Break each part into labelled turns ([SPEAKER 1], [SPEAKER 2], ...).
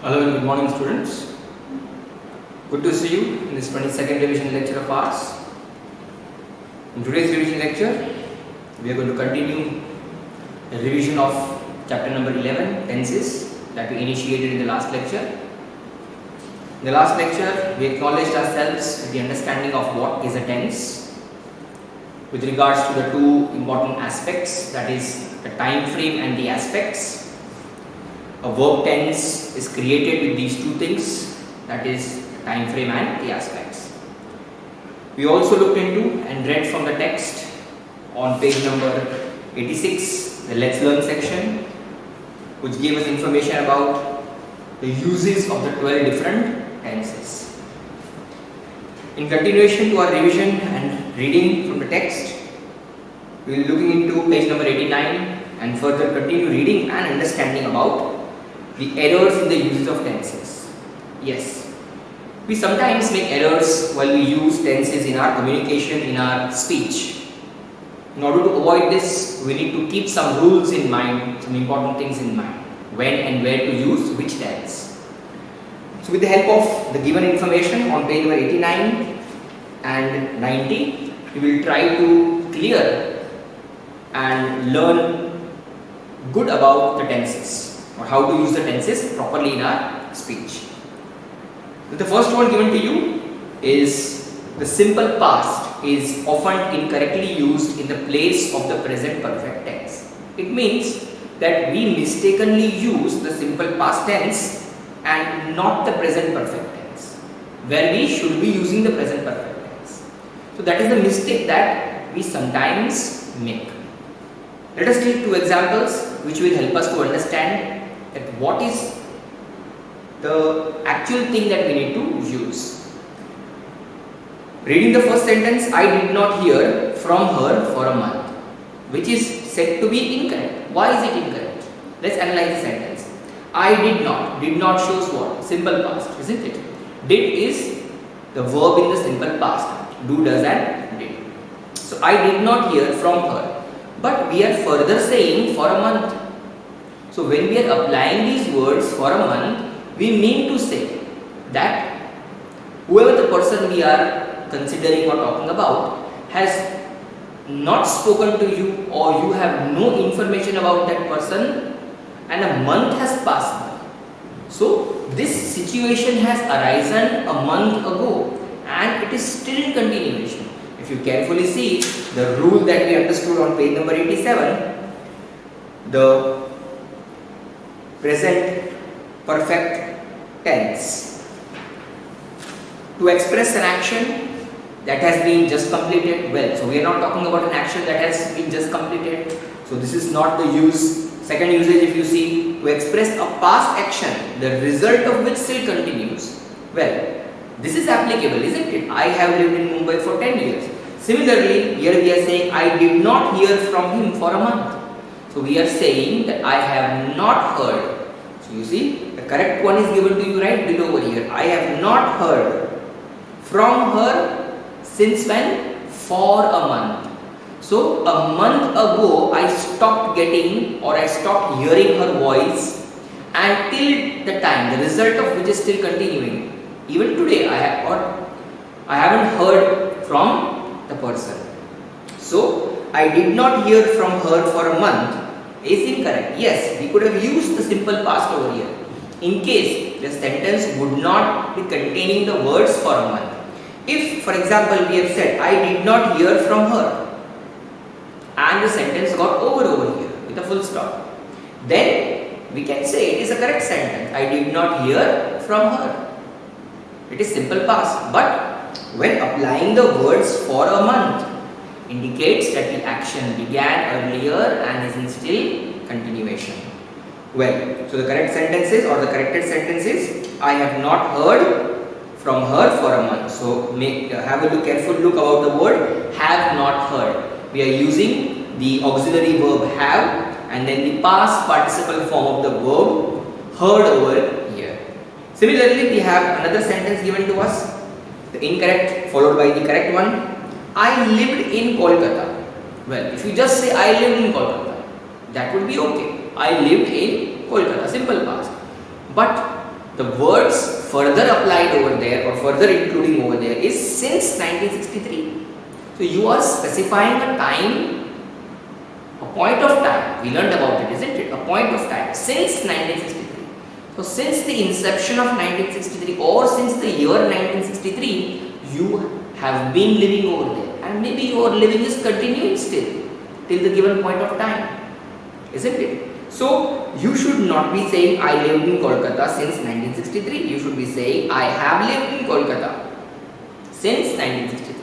[SPEAKER 1] Hello and good morning, students. Good to see you in this 22nd revision lecture of ours. In today's revision lecture, we are going to continue the revision of chapter number 11, tenses, that we initiated in the last lecture. In the last lecture, we acknowledged ourselves with the understanding of what is a tense with regards to the two important aspects, that is the time frame and the aspects. A verb tense is created with these two things, that is the time frame and the aspects. We also looked into and read from the text on page number 86, the Let's Learn section, which gave us information about the uses of the 12 different tenses. In continuation to our revision and reading from the text, we will be looking into page number 89 and further continue reading and understanding about the errors in the uses of tenses. Yes, we sometimes make errors while we use tenses in our communication, in our speech. In order to avoid this, we need to keep some rules in mind, some important things in mind, when and where to use which tense. So with the help of the given information on page number 89 and 90, we will try to clear and learn good about the tenses, or how to use the tenses properly in our speech. The first one given to you is the simple past is often incorrectly used in the place of the present perfect tense. It means that we mistakenly use the simple past tense and not the present perfect tense, where we should be using the present perfect tense. So that is the mistake that we sometimes make. Let us take two examples which will help us to understand that what is the actual thing that we need to use. Reading the first sentence, I did not hear from her for a month, which is said to be incorrect. Why is it incorrect? Let's analyze the sentence. I did not. Did not shows what? Simple past, isn't it? Did is the verb in the simple past. Do, does and did. So I did not hear from her. But we are further saying for a month. So when we are applying these words for a month, we mean to say that whoever the person we are considering or talking about has not spoken to you, or you have no information about that person, and a month has passed by. So this situation has arisen a month ago and it is still in continuation. If you carefully see the rule that we understood on page number 87, the present perfect tense, to express an action that has been just completed. Well, so we are not talking about an action that has been just completed. So this is not the use. Second usage, if you see, to express a past action, the result of which still continues. Well, this is applicable, isn't it? I have lived in Mumbai for 10 years. Similarly, here we are saying I did not hear from him for a month. So we are saying that I have not heard. So you see, the correct one is given to you right below over here. I have not heard from her since when? For a month. So a month ago I stopped getting, or I stopped hearing her voice, and till the time, the result of which is still continuing. Even today I haven't heard from the person. So I did not hear from her for a month is incorrect. Yes, we could have used the simple past over here in case the sentence would not be containing the words for a month. If, for example, we have said I did not hear from her and the sentence got over here with a full stop, then we can say it is a correct sentence. I did not hear from her. It is simple past. But when applying the words for a month, indicates that the action began earlier and is in still continuation. Well, so the correct sentence is, or the corrected sentence is, I have not heard from her for a month. So have a careful look about the word have not heard. We are using the auxiliary verb have and then the past participle form of the verb heard over here. Similarly, we have another sentence given to us, the incorrect followed by the correct one. I lived in Kolkata. Well, if you just say I lived in Kolkata, that would be okay. I lived in Kolkata, simple past. But the words further applied over there or further including over there is since 1963. So you are specifying a time, a point of time. We learned about it, isn't it? A point of time since 1963. So since the inception of 1963 or since the year 1963, you have been living over there, and maybe your living is continuing still till the given point of time, isn't it? So you should not be saying I lived in Kolkata since 1963. You should be saying I have lived in Kolkata since 1963.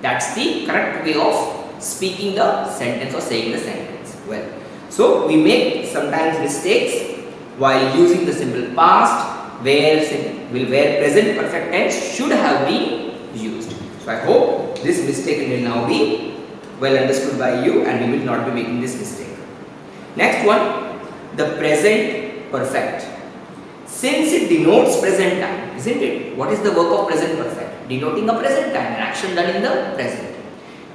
[SPEAKER 1] That's the correct way of speaking the sentence or saying the sentence. Well, so we make sometimes mistakes while using the simple past where present perfect tense should have been used. So I hope this mistake will now be well understood by you and you will not be making this mistake. Next one, the present perfect. Since it denotes present time, isn't it? What is the work of present perfect? Denoting a present time, an action done in the present.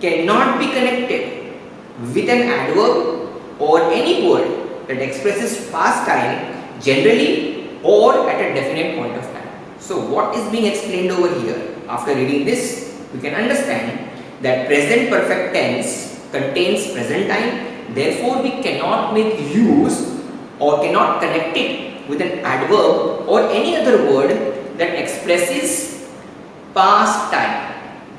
[SPEAKER 1] Cannot be connected with an adverb or any word that expresses past time generally or at a definite point of time. So what is being explained over here? After reading this, we can understand that present perfect tense contains present time. Therefore, we cannot make use or cannot connect it with an adverb or any other word that expresses past time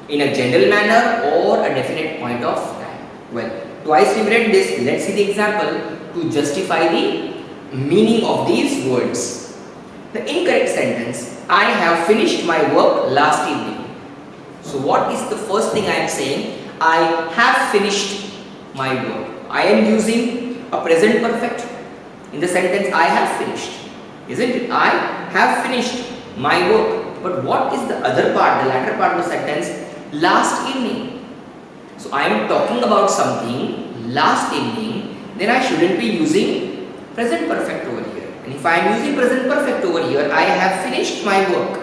[SPEAKER 1] in a general manner or a definite point of time. Well, twice we read this. Let's see the example to justify the meaning of these words. The incorrect sentence, I have finished my work last evening. So what is the first thing I am saying? I have finished my work. I am using a present perfect in the sentence I have finished, isn't it? I have finished my work. But what is the other part, the latter part of the sentence? Last evening. So I am talking about something last evening, then I shouldn't be using present perfect over here. And if I am using present perfect over here, I have finished my work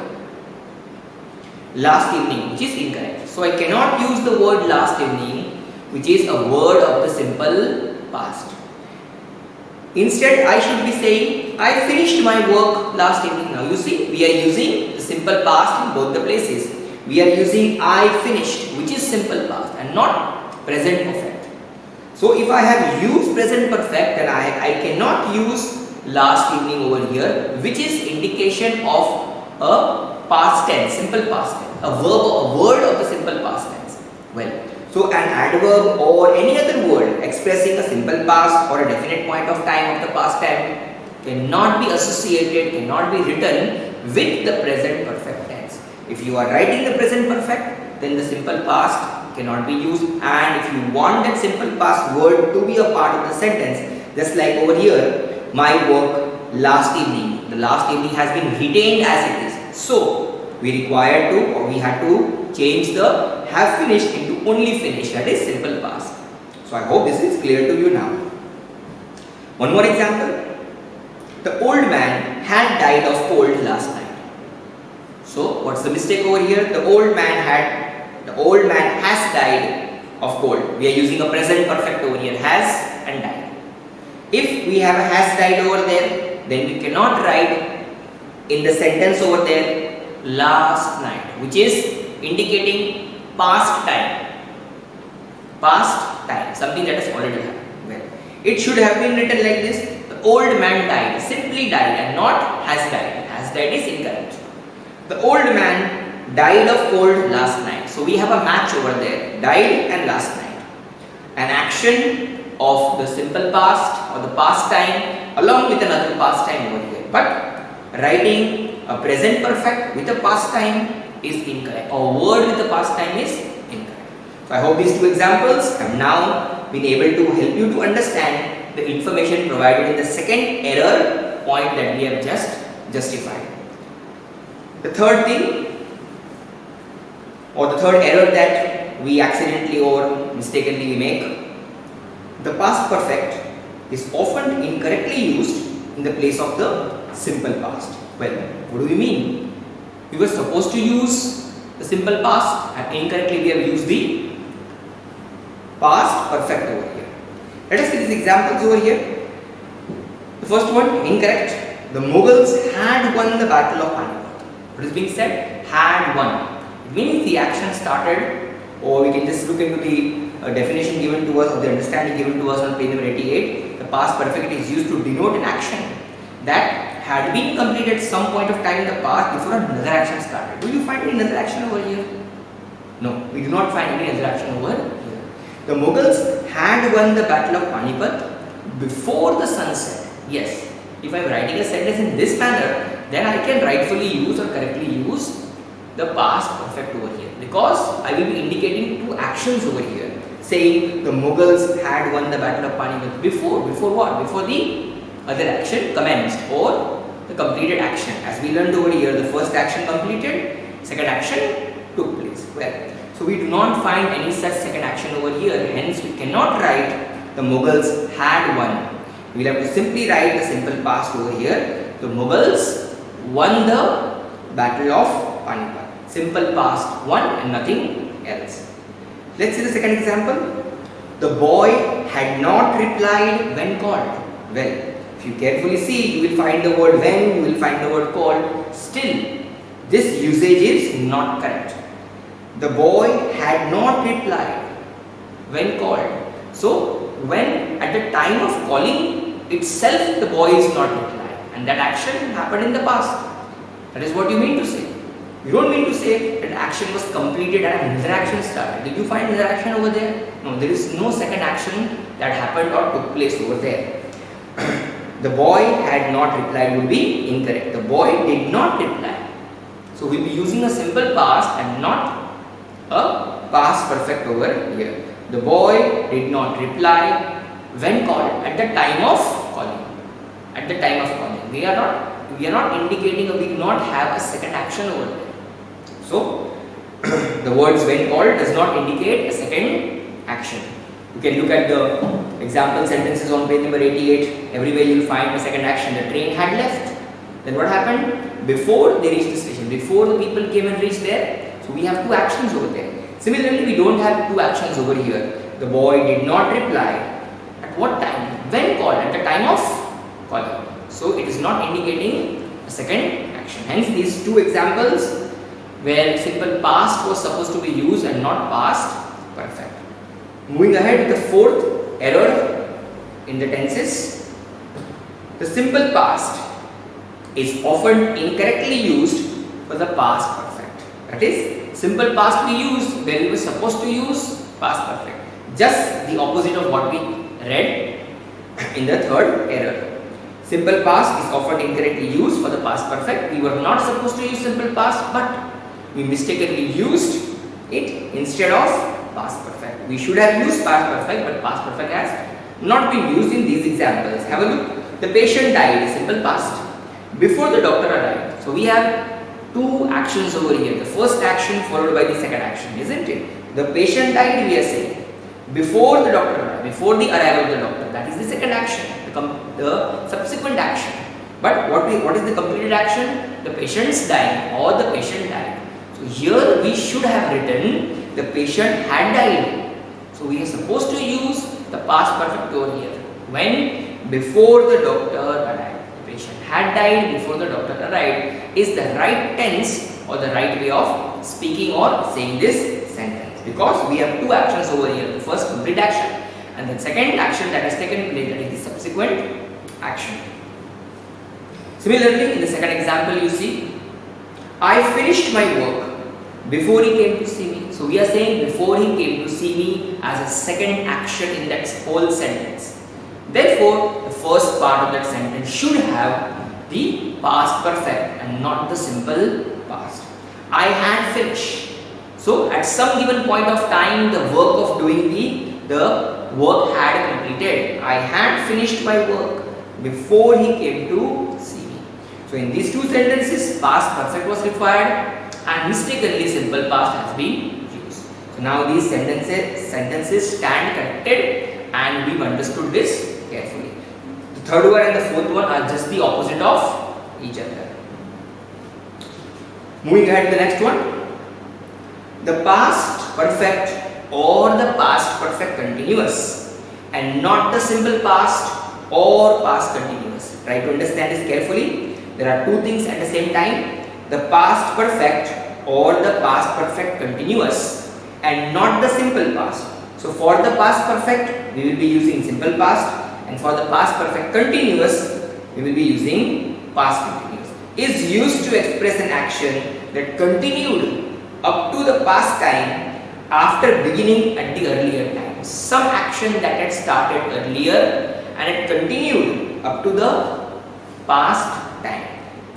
[SPEAKER 1] last evening, which is incorrect. So I cannot use the word last evening, which is a word of the simple past. Instead, I should be saying, I finished my work last evening. Now you see, we are using the simple past in both the places. We are using I finished, which is simple past and not present perfect. So if I have used present perfect, then I cannot use last evening over here, which is indication of a past tense, simple past tense, a word of the simple past tense. Well, so an adverb or any other word expressing a simple past or a definite point of time of the past time cannot be associated, cannot be written with the present perfect tense. If you are writing the present perfect, then the simple past cannot be used, and if you want that simple past word to be a part of the sentence, just like over here, my work last evening, the last evening has been retained as it is. So we require to, or we had to change the have finished into only finished, that is simple past. So I hope this is clear to you now. One more example. The old man had died of cold last night. So what's the mistake over here? The old man has died of cold. We are using a present perfect over here, has and died. If we have a has died over there, then we cannot write in the sentence over there last night, which is indicating past time, something that has already happened. Well, it should have been written like this: the old man died, simply died, and not has died. Has died is incorrect. The old man died of cold last night. So we have a match over there, died and last night. An action of the simple past or the past time along with another past time over here. But writing a present perfect with a past time is incorrect. A word with a past time is incorrect. So I hope these two examples have now been able to help you to understand the information provided in the second error point that we have just justified. The third thing, or the third error that we accidentally or mistakenly make, the past perfect is often incorrectly used in the place of the simple past. Well, what do we mean? We were supposed to use the simple past and incorrectly we have used the past perfect over here. Let us see these examples over here. The first one, incorrect. the Mughals had won the battle of Panipat. What is being said? Had won. It means the action started, or we can just look into the definition given to us or the understanding given to us on page number 88. The past perfect is used to denote an action that had been completed at some point of time in the past before another action started. Do you find any other action over here? No, we do not find any other action over here. The Mughals had won the battle of Panipat before the sun set. Yes, if I am writing a sentence in this manner, then I can rightfully use or correctly use the past perfect over here, because I will be indicating two actions over here, saying the Mughals had won the battle of Panipat before what? Before the other action commenced or the completed action. As we learned over here, the first action completed, second action took place. Well, so we do not find any such second action over here, hence we cannot write the Mughals had won. We will have to simply write the simple past over here. The Mughals won the battle of Panipat. Simple past won and nothing else. Let's see the second example. The boy had not replied when called. Well, if you carefully see, you will find the word when, you will find the word called. Still, this usage is not correct. The boy had not replied when called. So, when at the time of calling itself the boy is not replying, and that action happened in the past. That is what you mean to say. You don't mean to say that action was completed and another action started. Did you find another action over there? No, there is no second action that happened or took place over there. The boy had not replied would be incorrect. The boy did not reply. So we will be using a simple past and not a past perfect over here. The boy did not reply when called, at the time of calling. At the time of calling. We are not indicating, or we do not have a second action over there. So the words when called does not indicate a second action. You can look at the example sentences on page number 88. Everywhere you will find a second action. The train had left. Then what happened? Before they reached the station, before the people came and reached there, so we have two actions over there. Similarly, we don't have two actions over here. The boy did not reply. At what time? When called? At the time of calling. So it is not indicating a second action. Hence, these two examples where simple past was supposed to be used and not past perfect. Moving ahead, the fourth error in the tenses. The simple past is often incorrectly used for the past perfect. That is, simple past we use where we were supposed to use past perfect. Just the opposite of what we read in the third error. Simple past is often incorrectly used for the past perfect. We were not supposed to use simple past, but we mistakenly used it instead of past perfect. We should have used past perfect, but past perfect has not been used in these examples. Have a look. The patient died, simple past, before the doctor arrived. So we have two actions over here. The first action followed by the second action, isn't it? The patient died, we are saying, before the doctor arrived, before the arrival of the doctor. That is the second action, the subsequent action. But what is the completed action? The patient's dying or the patient died. So here we should have written the patient had died. So we are supposed to use the past perfect over here. When? Before the doctor arrived. The patient had died before the doctor arrived is the right tense or the right way of speaking or saying this sentence. Because we have two actions over here. The first complete action and the second action that has taken place, that is the subsequent action. Similarly, in the second example you see, I finished my work before he came to see me. So we are saying before he came to see me as a second action in that whole sentence. Therefore, the first part of that sentence should have the past perfect and not the simple past. I had finished. So at some given point of time, the work of doing the work had completed. I had finished my work before he came to see me. So in these two sentences, past perfect was required and mistakenly simple past has been used. So now these sentences stand corrected and we've understood this carefully. The third one and the fourth one are just the opposite of each other. Moving ahead to the next one. The past perfect or the past perfect continuous and not the simple past or past continuous. Try to understand this carefully. There are two things at the same time, the past perfect or the past perfect continuous and not the simple past. So for the past perfect, we will be using simple past, and for the past perfect continuous, we will be using past continuous. Is used to express an action that continued up to the past time after beginning at the earlier time. Some action that had started earlier and it continued up to the past time.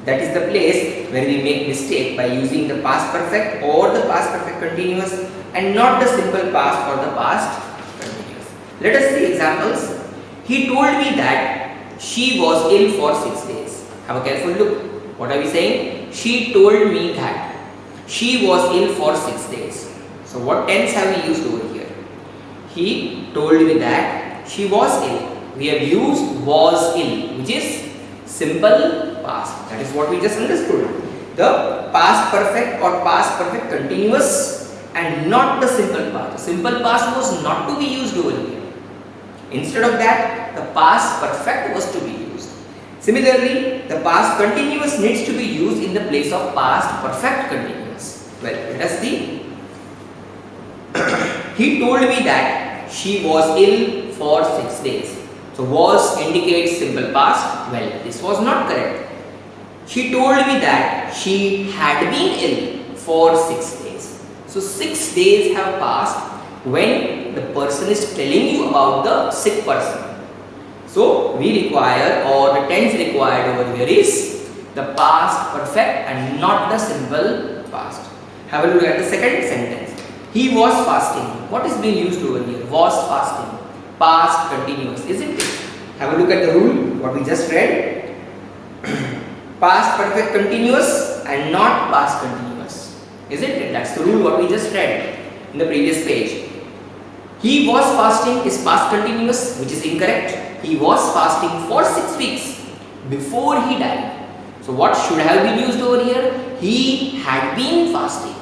[SPEAKER 1] That is the place where we make mistake by using the past perfect or the past perfect continuous and not the simple past or the past continuous. Let us see examples. He told me that she was ill for 6 days. Have a careful look. What are we saying? She told me that she was ill for 6 days. So what tense have we used over here? He told me that she was ill. We have used was ill, which is simple past. That is what we just understood. The past perfect or past perfect continuous and not the simple past. The simple past was not to be used over here. Instead of that, the past perfect was to be used. Similarly, the past continuous needs to be used in the place of past perfect continuous. Well, let us see. He told me that she was ill for 6 days. So was indicates simple past. Well, this was not correct. She told me that she had been ill for 6 days. So 6 days have passed when the person is telling you about the sick person. So we require, or the tense required over here is the past perfect and not the simple past. Have a look at the second sentence. He was fasting. What is being used over here? Was fasting. Past continuous, isn't it? Have a look at the rule, what we just read. Past perfect continuous and not past continuous, isn't it? That's the rule what we just read in the previous page. He was fasting is past continuous, which is incorrect. He was fasting for 6 weeks before he died. So what should have been used over here? He had been fasting.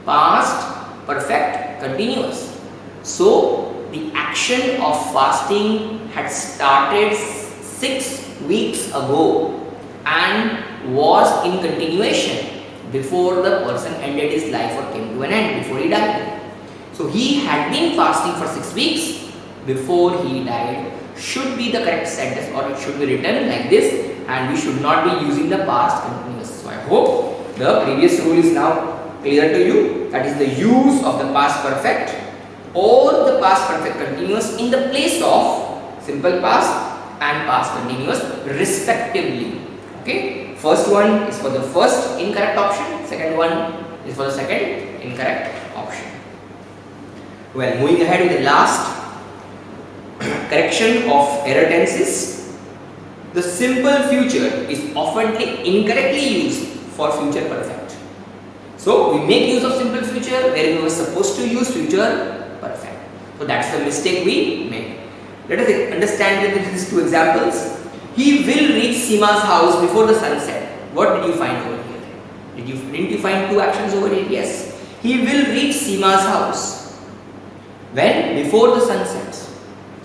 [SPEAKER 1] Past perfect continuous. So the action of fasting had started 6 weeks ago and was in continuation before the person ended his life or came to an end, before he died. So he had been fasting for 6 weeks before he died should be the correct sentence, or it should be written like this, and we should not be using the past continuous. So I hope the previous rule is now clear to you. That is the use of the past perfect or the past perfect continuous in the place of simple past and past continuous respectively. Okay, first one is for the first incorrect option, second one is for the second incorrect option. Well, moving ahead with the last correction of error tenses. The simple future is often incorrectly used for future perfect. So we make use of simple future where we were supposed to use future perfect. So that's the mistake we made. Let us understand with these two examples. He will reach Seema's house before the sun set. What did you find over here? Didn't you find two actions over here? Yes. He will reach Seema's house. When? Before the sun sets.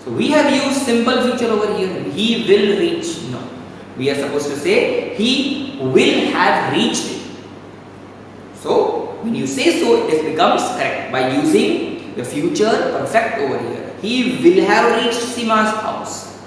[SPEAKER 1] So we have used simple future over here. He will reach. No. We are supposed to say he will have reached it. So when you say so, it becomes correct by using the future perfect over here. He will have reached Seema's house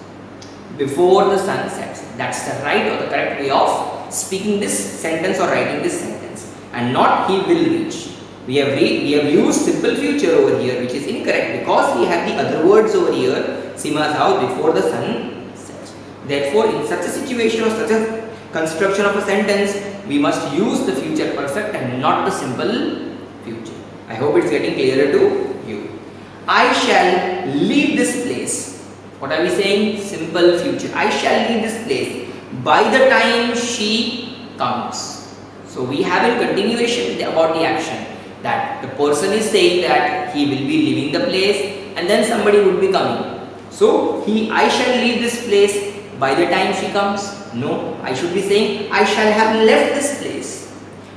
[SPEAKER 1] before the sun sets. That's the right or the correct way of speaking this sentence or writing this sentence, and not he will reach. We have used simple future over here, which is incorrect because we have the other words over here, Seema's house before the sun sets. Therefore, in such a situation or such a construction of a sentence, we must use the future perfect and not the simple future. I hope it's getting clearer to you. I shall leave this place. What are we saying? Simple future. I shall leave this place by the time she comes. So we have in continuation about the action that the person is saying that he will be leaving the place and then somebody would be coming. So I shall leave this place by the time she comes. No, I should be saying I shall have left this place.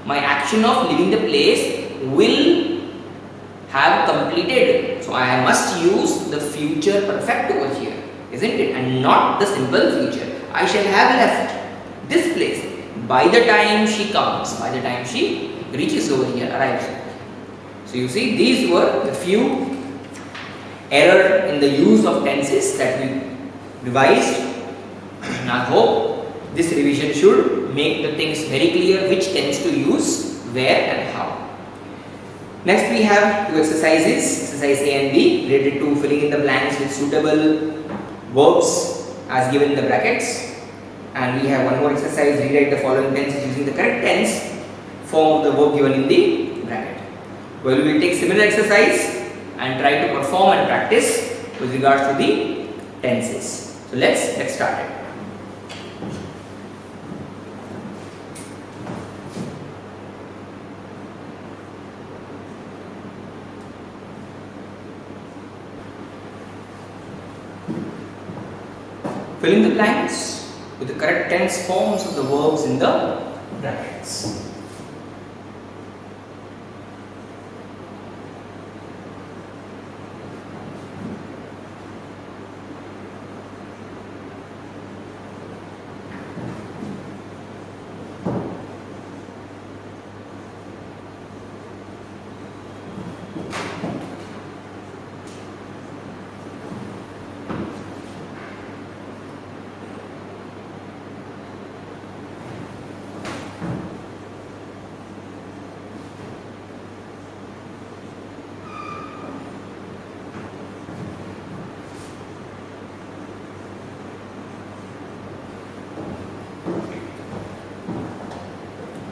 [SPEAKER 1] My action of leaving the place will have completed. So I must use the future perfect over here, isn't it? And not the simple future. I shall have left this place by the time she comes, by the time she reaches over here, arrives. So you see, these were the few error in the use of tenses that we revised. I hope this revision should make the things very clear which tense to use, where and how. Next we have two exercises, exercise A and B, related to filling in the blanks with suitable verbs as given in the brackets. And we have one more exercise, rewrite the following tenses using the correct tense form of the verb given in the bracket. Well, we will take similar exercise and try to perform and practice with regards to the tenses. So let's get started. Fill in the blanks with the correct tense forms of the verbs in the brackets.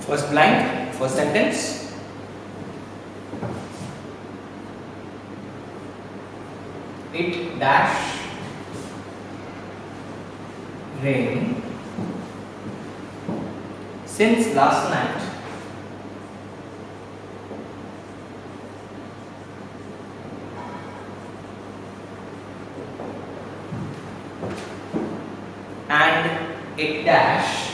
[SPEAKER 1] First blank, first sentence. It dash rain since last night. And it dash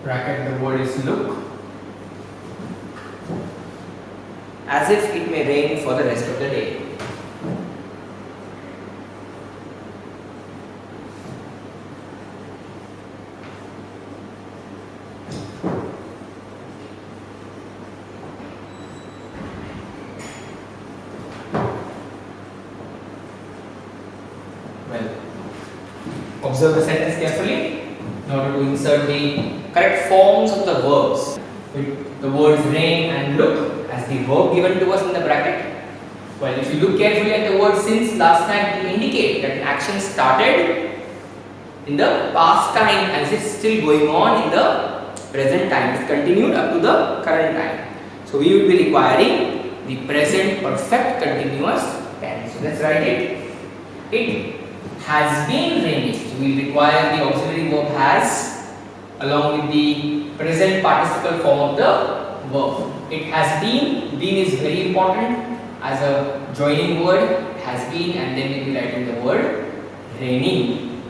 [SPEAKER 1] bracket, the word is look, as if it may rain for the rest of the day. Well, observe the sentence carefully in order to insert the correct forms of the verbs. With the words rain and look as the verb given to us in the bracket. Well, if you look carefully at the word since last night, it will indicate that an action started in the past time and is still going on in the present time. It continued up to the current time. So we will be requiring the present perfect continuous tense. So let's write it. It has been raining. So we will require the auxiliary verb has along with the present participle form of the verb. It has been. Been is very important as a joining word. Has been, and then we will be writing the word raining,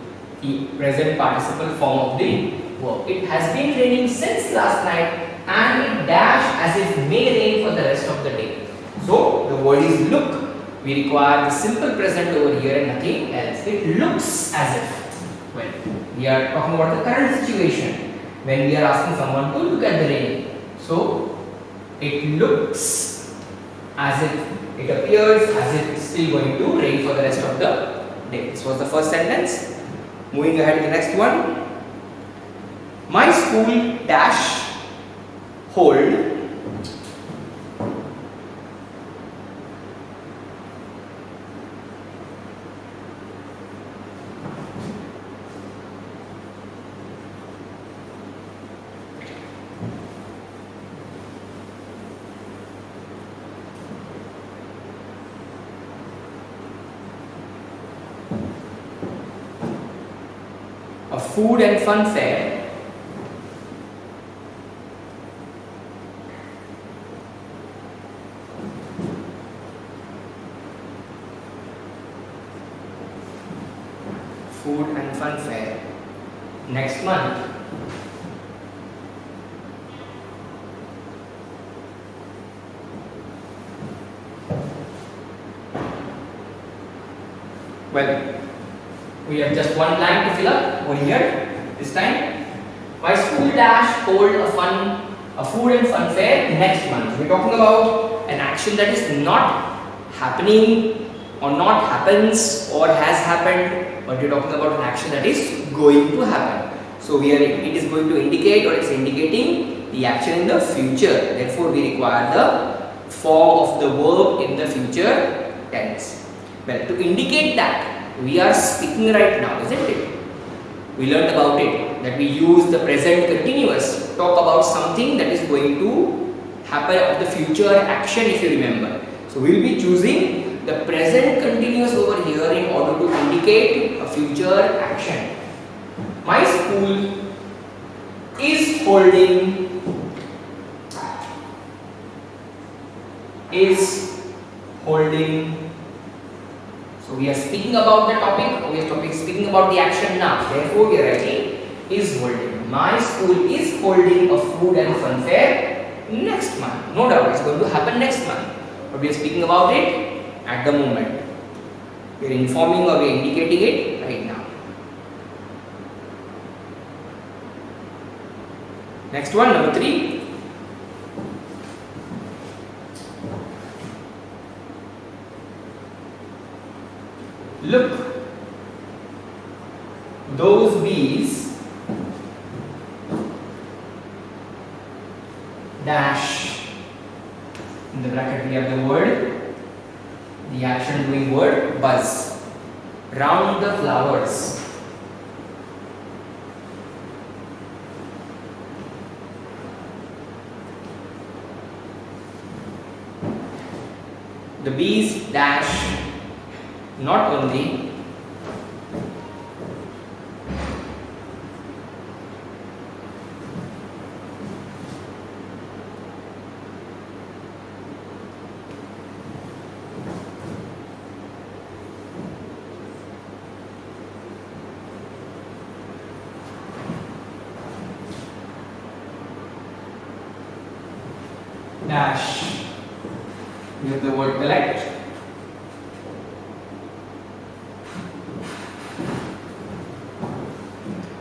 [SPEAKER 1] the present participle form of the verb. It has been raining since last night and it dash as if may rain for the rest of the day. So the word is look. We require the simple present over here and nothing else. It looks as if. Well, we are talking about the current situation when we are asking someone to look at the rain. So it looks as if, it appears as if it's still going to rain for the rest of the day. This was the first sentence. Moving ahead to the next one. My school dash hold a food and fun fair next month. Well, we have just one blank to fill up over here this time. My school dash hold a food and fun fair next month. We're talking about an action that is not happening or not happens or has happened, but we're talking about an action that is going to happen. So it is going to indicate, or it's indicating the action in the future. Therefore, we require the form of the verb in the future tense. Well, to indicate that we are speaking right now, isn't it? We learned about it, that we use the present continuous to talk about something that is going to happen of the future action, if you remember. So we will be choosing the present continuous over here in order to indicate a future action. My school is holding So we are speaking about the topic, we are speaking about the action now. Therefore, we are writing is holding. My school is holding a food and fun fair next month. No doubt, it's going to happen next month. But we are speaking about it at the moment. We are informing or we are indicating it right now. Next one, number 3. Look, those bees dash. In the bracket we have the word, the action doing word, buzz round the flowers. The bees dash not only dash, we have the word collect.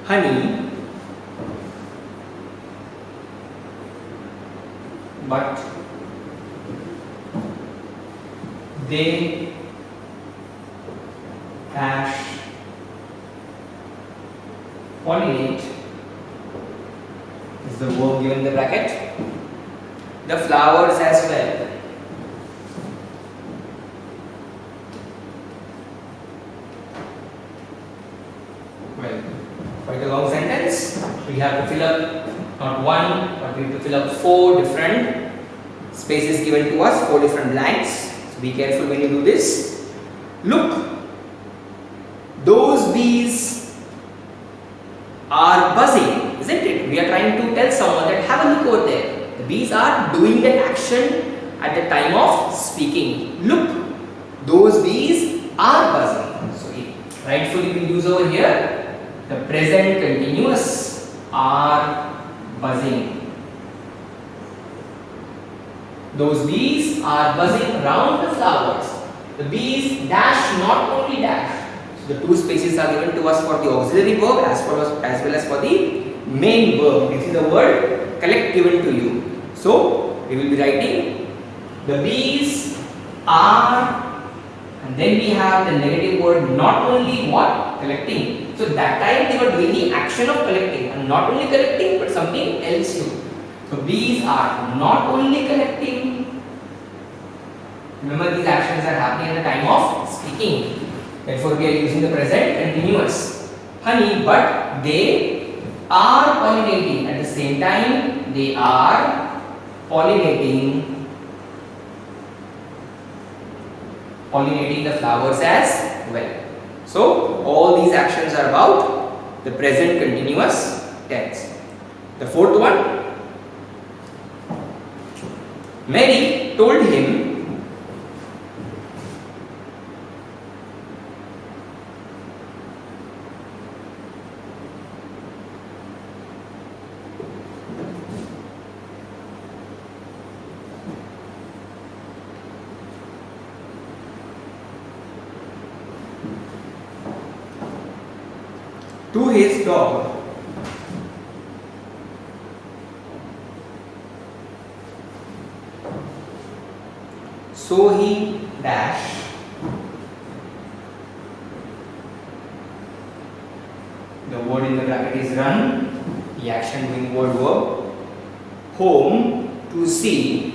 [SPEAKER 1] Honey, but they dash pollinate is the verb given in the bracket. The flowers as well. Well, quite a long sentence. We have to fill up not one, but we have to fill up 4 different spaces given to us, 4 different blanks. So be careful when you do this. Look, those bees are buzzing, isn't it? We are trying to tell someone that have a look over there. The bees are doing that action at the time of speaking. Look, those bees are buzzing. So rightfully we use over here the present continuous, are buzzing. Those bees are buzzing around the flowers. The bees dash not only dash. So the 2 spaces are given to us for the auxiliary verb as well as for the main verb. This is the word collect given to you. So we will be writing the bees are, and then we have the negative word not only what? Collecting. So that time they were doing the action of collecting, and not only collecting but something else too. So bees are not only collecting. Remember, these actions are happening at the time of speaking. Therefore we are using the present continuous. Honey, but they are pollinating. At the same time they are pollinating the flowers as well. So all these actions are about the present continuous tense. The 4th one, Mary told him to his dog. So he dash the word in the bracket is run, the action doing word verb, home to see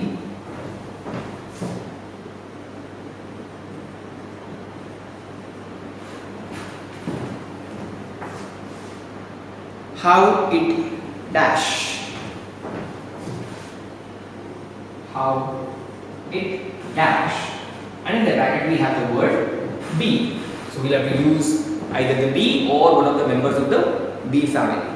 [SPEAKER 1] how it dash. How it dash. And in the bracket we have the word bee. So we'll have to use either the bee or one of the members of the bee family.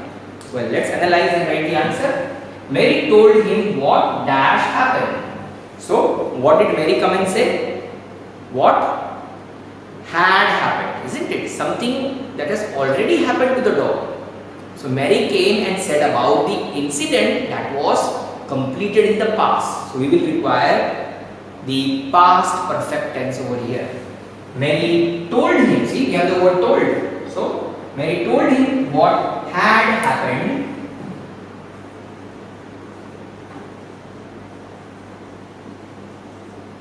[SPEAKER 1] Well, let's analyze and write the answer. Mary told him what dash happened. So, what did Mary come and say? What had happened, isn't it? Something that has already happened to the dog. So, Mary came and said about the incident that was completed in the past. So, we will require the past perfect tense over here. Mary told him, see, we have the word told. So, Mary told him what had happened.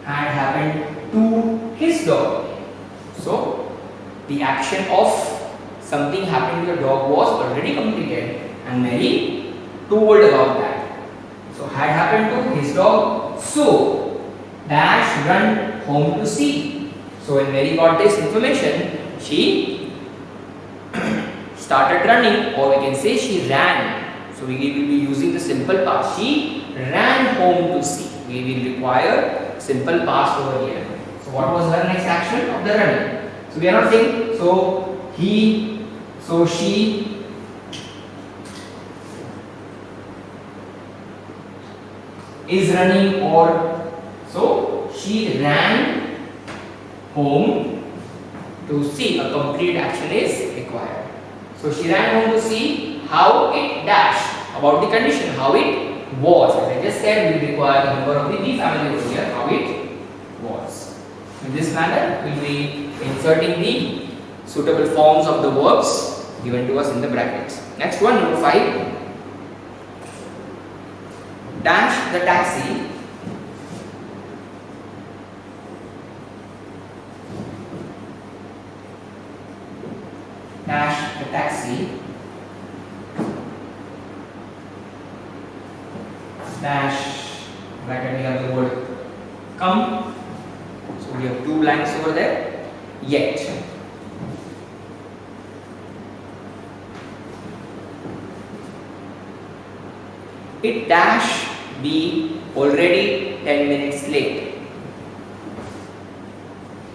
[SPEAKER 1] Had happened to his dog. So, the action of something happened to the dog was already completed and Mary told about that. So, had happened to his dog. So, dash run home to see. So, when Mary got this information, she started running, or we can say she ran. So, we will be using the simple past. She ran home to see. We will require simple past over here. So, what was her next action of the running? So, we are not saying so he, so she, is running, or so she ran home to see. A complete action is required. So, she ran home to see how it dashed, about the condition, how it was. As I just said, we require the member of the bee family over here, how it was. In this manner, we will be inserting the suitable forms of the verbs given to us in the brackets. Next one, number 5. Dash the taxi. Dash the taxi. Dash, bracket we have the word come. So we have two blanks over there. Yet. It dash be already 10 minutes late.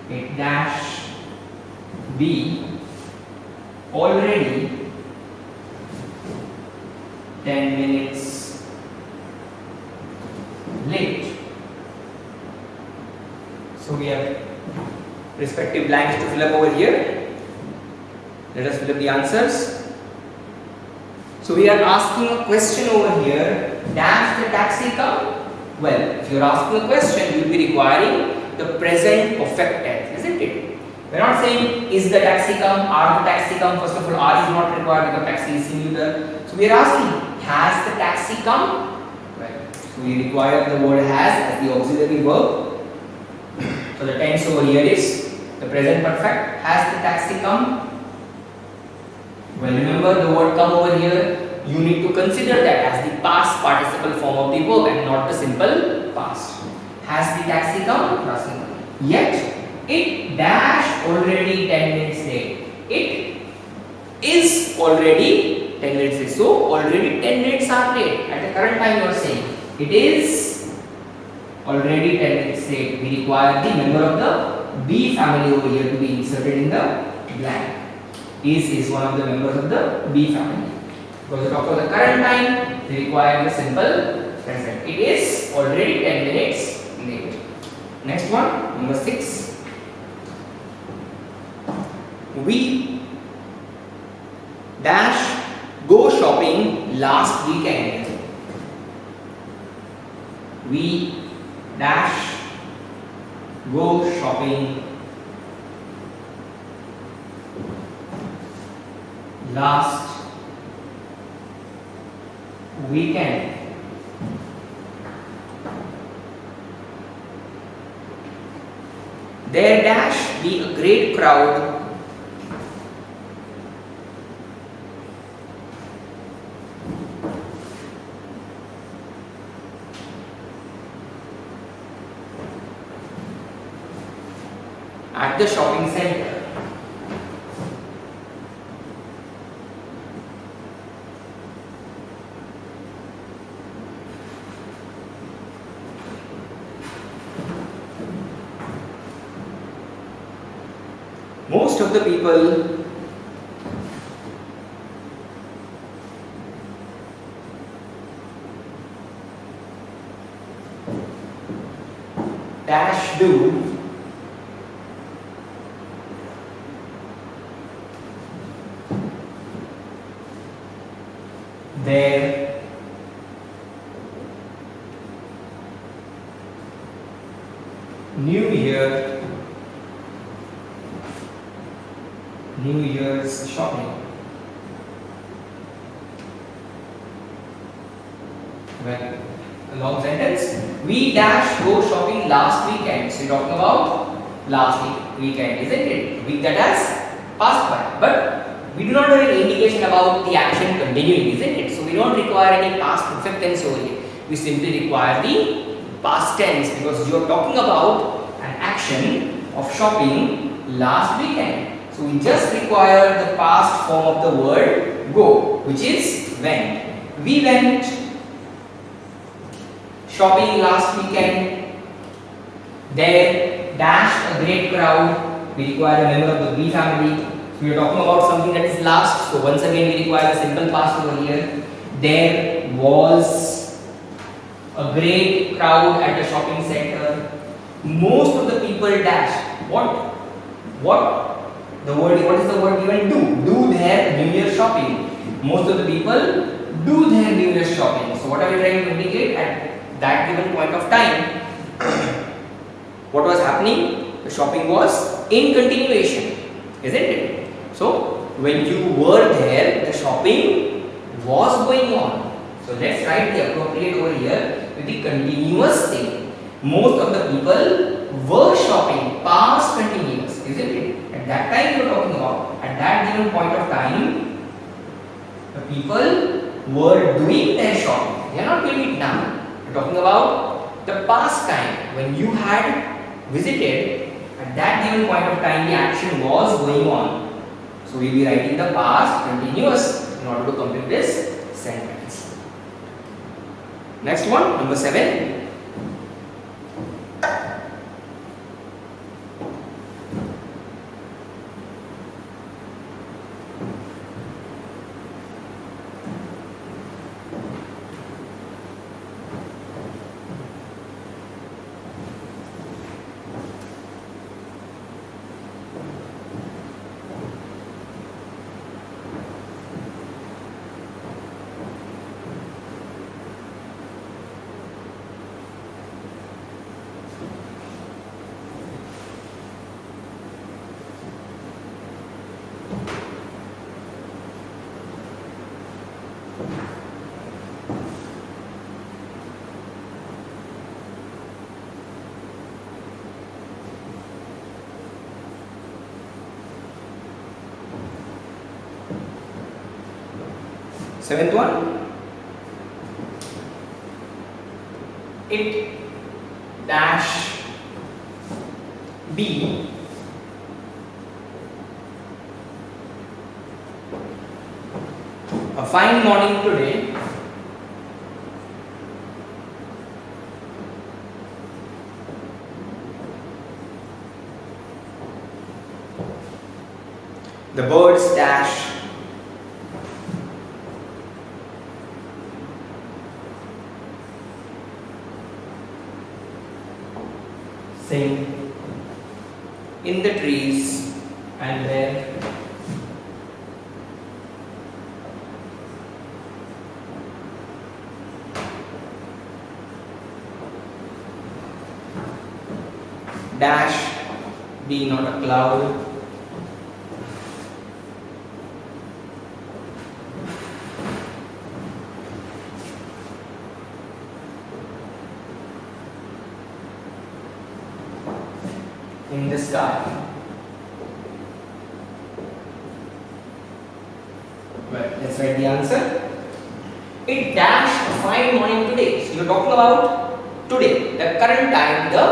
[SPEAKER 1] It dash be already 10 minutes late. So we have respective blanks to fill up over here. Let us fill up the answers. So we are asking a question over here. Dash the taxi come? Well, if you are asking a question, you will be requiring the present perfect tense, isn't it? We are not saying is the taxi come, are the taxi come. First of all, are is not required because taxi is singular. So we are asking, has the taxi come? Well, so we require the word has as the auxiliary verb. So the tense over here is the present perfect. Has the taxi come? Well, remember the word come over here, you need to consider that as the past participle form of the verb and not the simple past. Has the taxi come? Yet it dash already 10 minutes late. It is already 10 minutes late. So already 10 minutes are late. At the current time you are saying it is already 10 minutes late. We require the member of the bee family over here to be inserted in the blank. Is one of the members of the bee family. Because we talk about the current time, we require the simple present. It is already 10 minutes late. Next one, number 6. We dash go shopping last weekend. We dash go shopping last weekend. There dash be a great crowd at the shopping center. Most of the people dash do their New Year's shopping. Well, a long sentence. We dash go shopping last weekend. So you're talking about last weekend, isn't it? Week that has passed by. But we do not have any indication about the action continuing, isn't it? So we don't require any past perfect tense over here. We simply require the past tense because you are talking about an action of shopping last weekend. So we just require the past form of the word go, which is went. We went shopping last weekend. There dashed a great crowd. We require a member of the we family. So we are talking about something that is last. So once again we require a simple past over here. There was a great crowd at the shopping center. Most of the people dashed. What is the word given? Do their New Year shopping. Most of the people do their New Year shopping. So what are we trying to indicate? At that given point of time, what was happening? The shopping was in continuation, isn't it? So when you were there, the shopping was going on. So let's write the appropriate over here with the continuous thing. Most of the people were shopping, past continuous, isn't it? At that time you are talking about, at that given point of time, the people were doing their shopping. They are not doing it now. We are talking about the past time when you had visited. At that given point of time, the action was going on. So we will be writing the past continuous in order to complete this sentence. Next one, number 7. Seventh one, it dash be a fine morning today. The birds dash sing in the trees, and then dash be not a cloud, in the sky. Well, let's write the answer. It dashed a fine morning today. So you're talking about today, the current time, the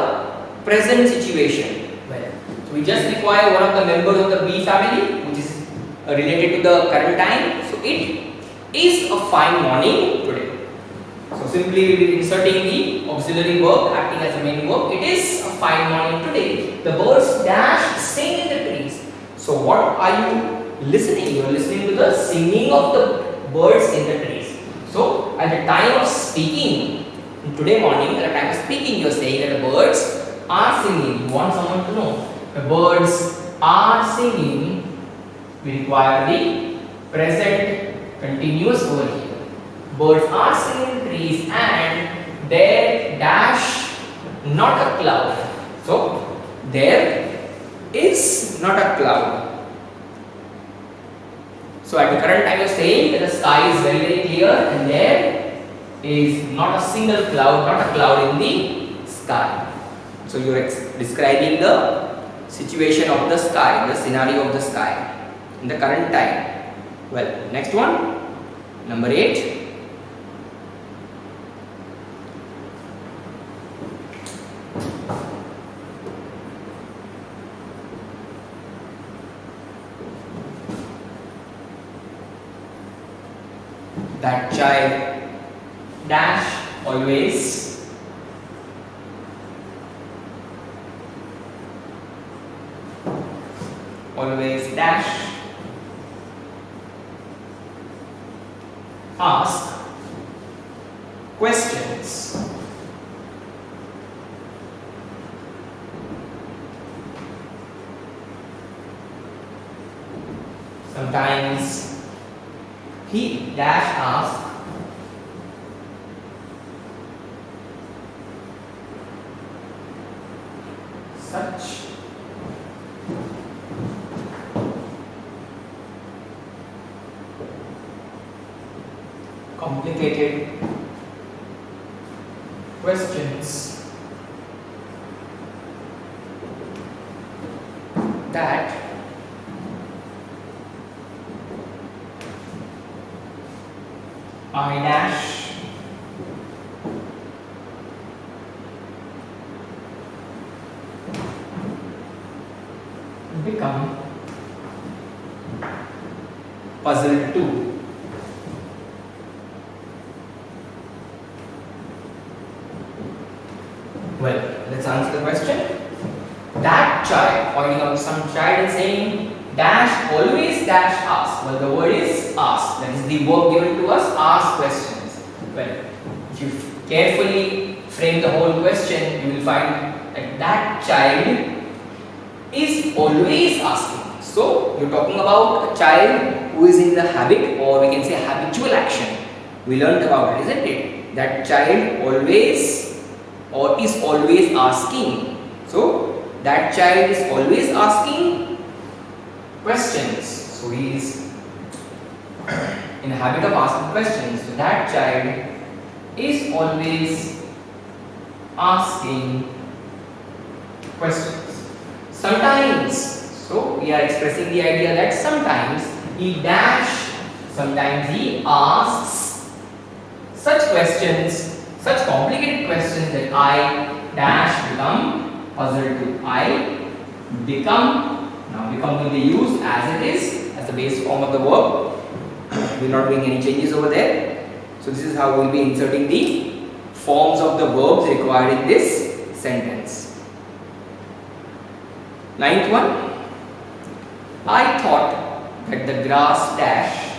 [SPEAKER 1] present situation. Well, so we just require one of the members of the be family, which is related to the current time. So it is a fine morning today. So simply we will be inserting the auxiliary verb acting as a main verb. It is a fine morning today. The birds dash sing in the trees. So what are you listening? You are listening to the singing of the birds in the trees. So at the time of speaking, today morning, at the time of speaking, you are saying that the birds are singing. You want someone to know. The birds are singing. We require the present continuous over here. Birds are singing in trees and there dash not a cloud. So there is not a cloud. So at the current time you are saying that the sky is very very clear and there is not a single cloud, not a cloud in the sky. So you are describing the situation of the sky, the scenario of the sky in the current time. Well, next one, number 8. That child dash always dash ask questions. Sometimes he dash ask such complicated questions that I dash become puzzled too. Well, let's answer the question. That child, pointing out some child and saying dash always dash ask. Well, the word is ask. That is the verb given to us, ask questions. Well, if you carefully frame the whole question, you will find that child is always asking. So, you're talking about a child who is in the habit, or we can say habitual action. We learned about it, isn't it? That child always or is always asking. So, that child is always asking questions. So, he is in the habit of asking questions. So, that child is always asking questions. Sometimes, so we are expressing the idea that sometimes he dash, sometimes he asks such questions, such complicated questions that I dash become puzzled to. I become, now become will be used as it is, as the base form of the verb. We are not doing any changes over there. So this is how we will be inserting the forms of the verbs required in this sentence. Ninth one, I thought that the grass dash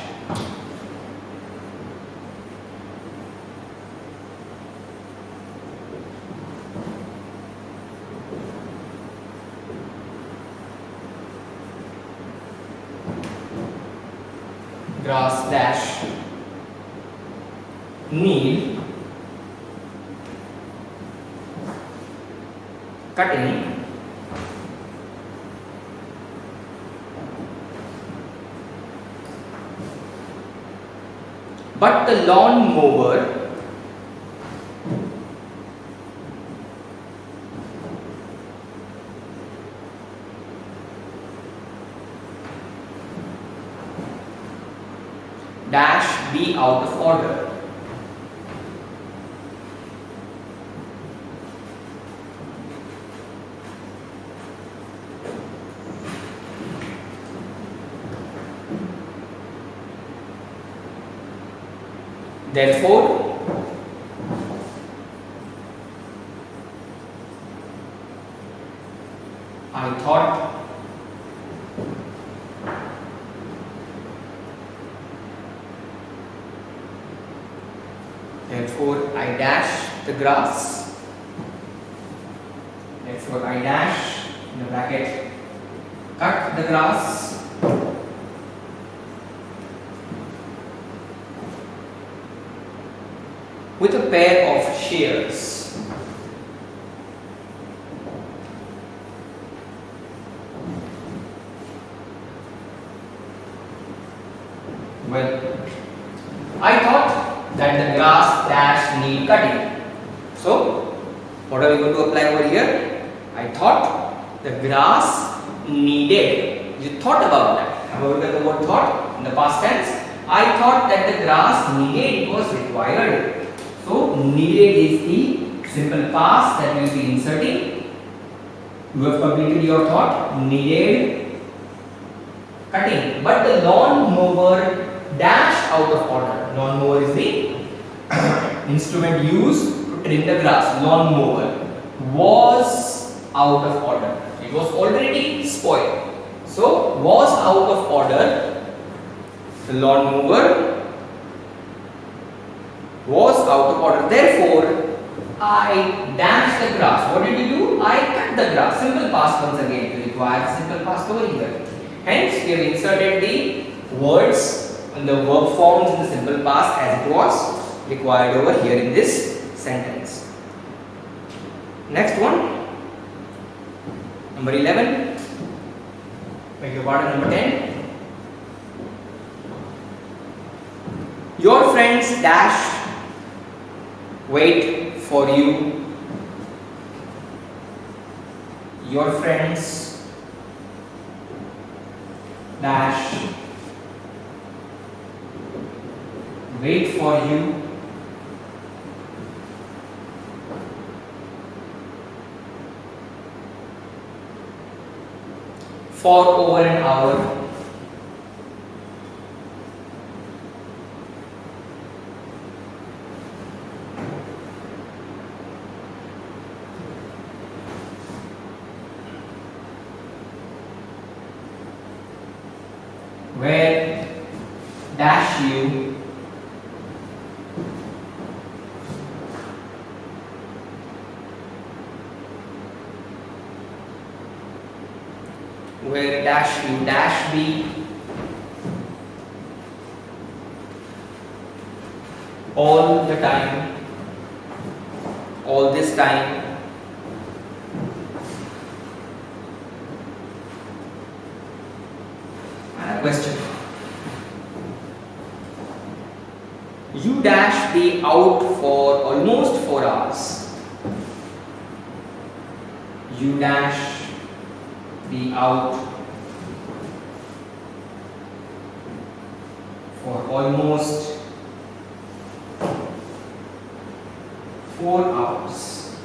[SPEAKER 1] need cutting but the lawn mower dash be out of order. Therefore, I thought therefore I dash the grass. Therefore I dash in the bracket cut the grass with a pair of shears. Well, I thought that the grass dash need cutting. So, what are we going to apply over here? I thought the grass needed. You thought about that. Have a look at the word thought in the past tense. I thought that the grass needed was required. So, needed is the simple past that we will be inserting. You have completed your thought. Needed cutting. But the lawn mower dash out of order. Lawn mower is the instrument used to trim the grass. Lawn mower was out of order. It was already spoiled. So, was out of order. The lawn mower was out of order. Therefore, I dashed the grass. What did you do? I cut the grass. Simple past once again. You require simple past over here. Hence, we have inserted the words and the verb forms in the simple past as it was required over here in this sentence. Next one, number 11. Beg your pardon, number 10. Your friends dash wait for you. Your friends dash wait for you for over an hour. Where dash you where dash you dash be all the time, all this time. And a question. You dash be out for almost 4 hours. You dash be out for almost 4 hours.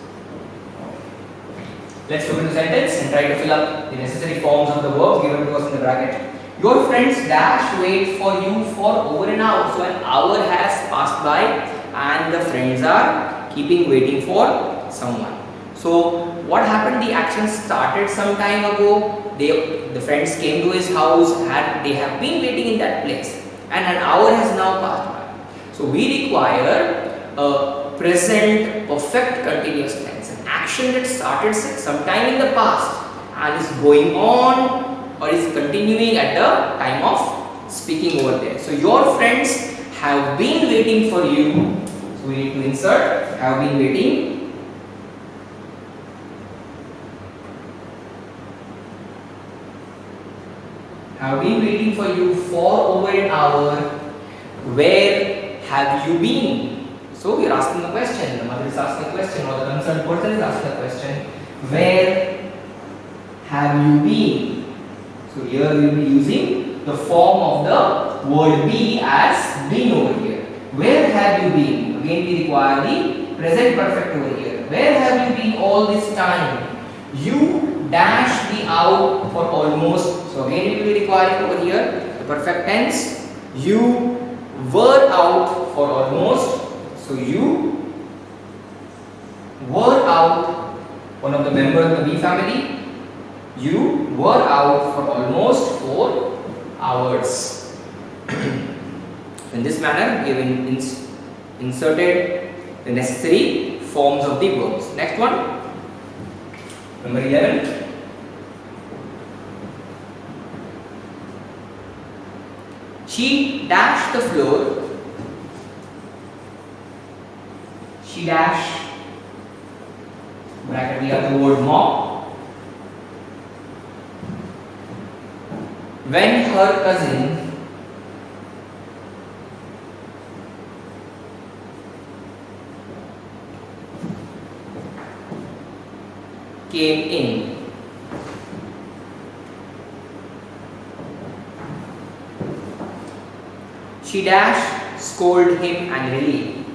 [SPEAKER 1] Let's look at the sentence and try to fill up the necessary forms of the verb given to us in the bracket. Your friends dash wait for you for over an hour. So an hour has passed by and the friends are keeping waiting for someone. So what happened? The action started some time ago. The friends came to his house and they have been waiting in that place, and an hour has now passed by. So we require a present perfect continuous tense, an action that started sometime in the past and is going on or is continuing at the time of speaking over there. So your friends have been waiting for you. So we need to insert have been waiting. Have been waiting for you for over an hour. Where have you been? So we are asking a question. The mother is asking a question, or the concerned person is asking a question. Where have you been? So here we will be using the form of the word be as been over here. Where have you been? Again we require the present perfect over here. Where have you been all this time? You dash the out for almost. So again we will be requiring over here the perfect tense. You were out for almost. So you were out, one of the members of the be family. You were out for almost 4 hours. In this manner, we have inserted the necessary forms of the verbs. Next one, number 11. She dashed the floor. She dashed, bracket we have the word mop. When her cousin came in. She dashed scolded him angrily.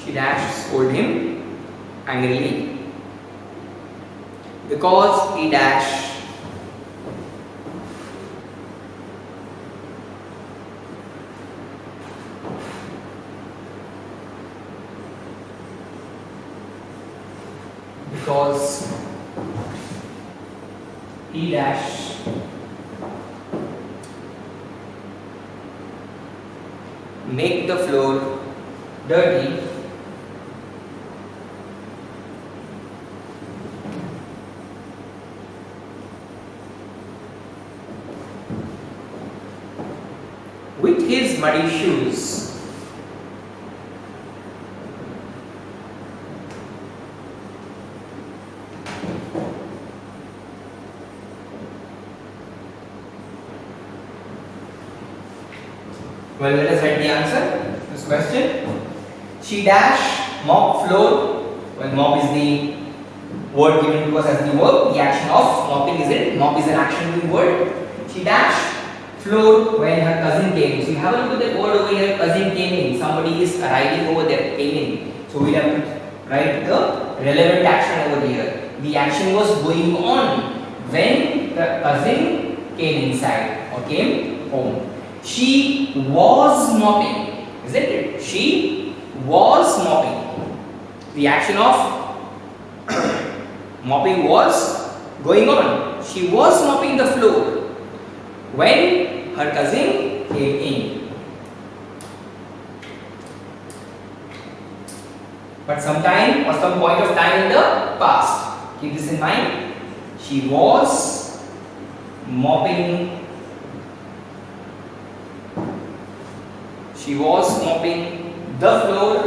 [SPEAKER 1] She dashed scolded him angrily because he dashed make the floor dirty with his muddy shoes. Well, let us write the answer to this question. She dash mop floor. Well, mop is the word given to us as the verb. The action of mopping is it. Mop is an action doing word. She dashed floor when her cousin came. So you have a look at that word over here. Cousin came in. Somebody is arriving over there. Came in. So we have to write the relevant action over here. The action was going on when the cousin came inside or came home. She was mopping, isn't it? She was mopping. The action of mopping was going on. She was mopping the floor when her cousin came in. But sometime or some point of time in the past. Keep this in mind. She was mopping. She was mopping the floor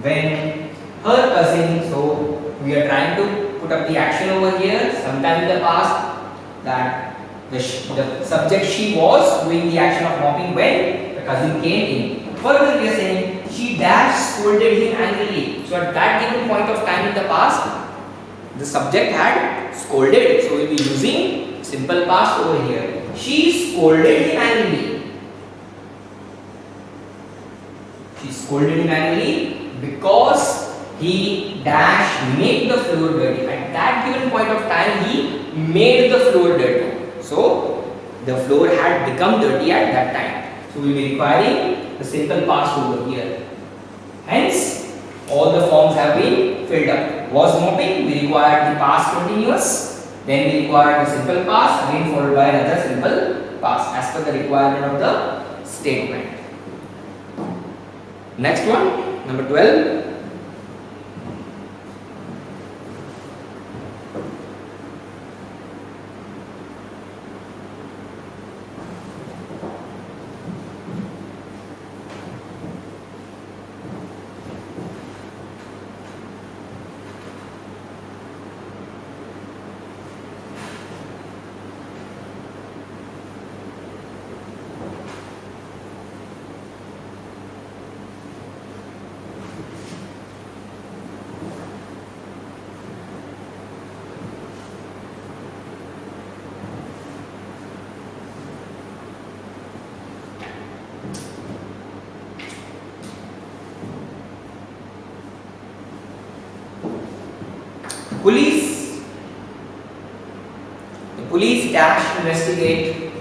[SPEAKER 1] when her cousin, so we are trying to put up the action over here, sometime in the past, that the subject she was doing the action of mopping when the cousin came in. Further we are saying she dashed scolded him angrily. So at that given point of time in the past, the subject had scolded, so we will be using simple past over here. She scolded him angrily. She scolded him angrily because he dashed make the floor dirty. At that given point of time, he made the floor dirty. So the floor had become dirty at that time. So we will be requiring the simple past over here. Hence, all the forms have been filled up. Was mopping, we required the past continuous, then we required the simple past, again followed by another simple past as per the requirement of the statement. Next one, number 12. police dash investigate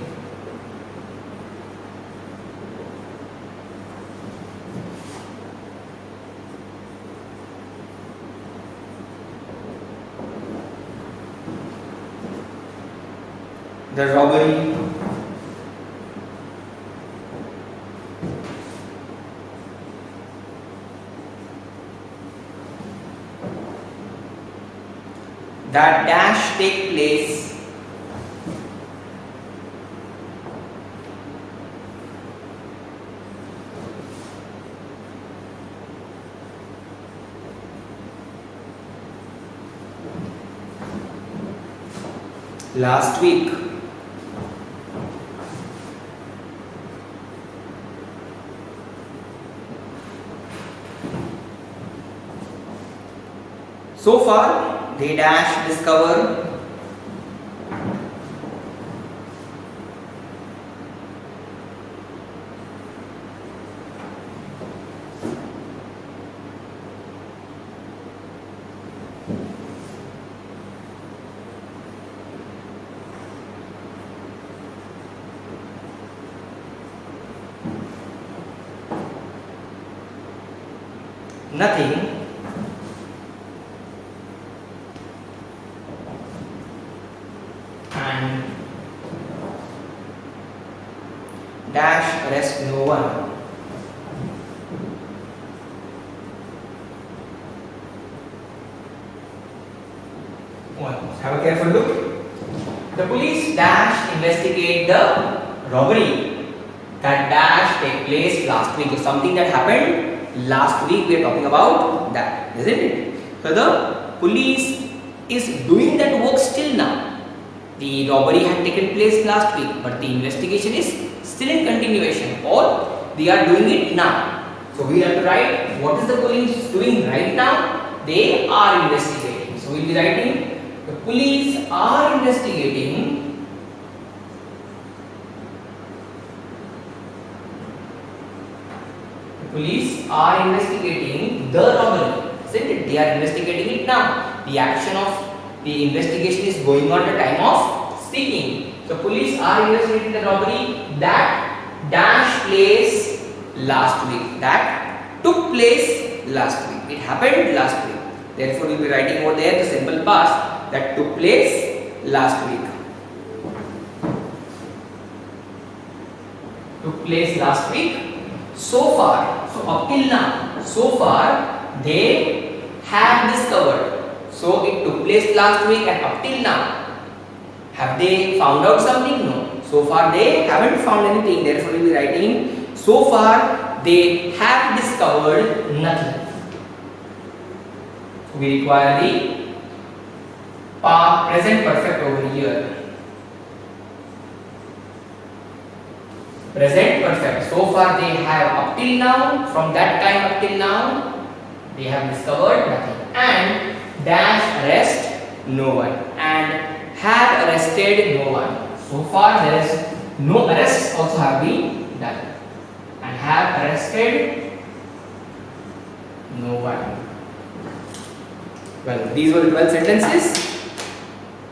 [SPEAKER 1] the robbery that dash take place last week. So far, they dash discover nothing and dash arrest no one. Have a careful look. The police dash investigate the robbery that dash take place last week. So something that happened last week, we are talking about that, isn't it? So the police is doing that work still now. The robbery had taken place last week, but the investigation is still in continuation, or they are doing it now. So we have to write what is the police doing right now. They are investigating. So we will be writing the police are investigating the robbery, isn't it? They are investigating it now. The action of the investigation is going on at the time of speaking. So police are investigating the robbery that dash place last week. That took place last week. It happened last week. Therefore, we will be writing over there the simple past that took place last week. Took place last week. So far, so up till now, so far they have discovered. So it took place last week and up till now. Have they found out something? No. So far they haven't found anything. Therefore we will be writing so far they have discovered nothing. So we require the present perfect over here. Present perfect. So far they have up till now, from that time up till now, they have discovered nothing. And dash arrest no one. And have arrested no one. So far there is no arrests also have been done. And have arrested no one. Well, these were the 12 sentences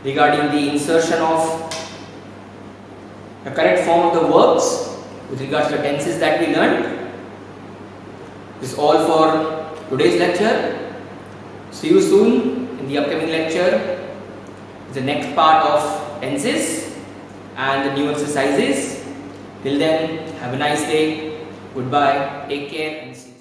[SPEAKER 1] regarding the insertion of the correct form of the verbs with regards to the tenses that we learned. This is all for today's lecture. See you soon in the upcoming lecture. The next part of tenses and the new exercises. Till then, have a nice day. Goodbye. Take care and see you.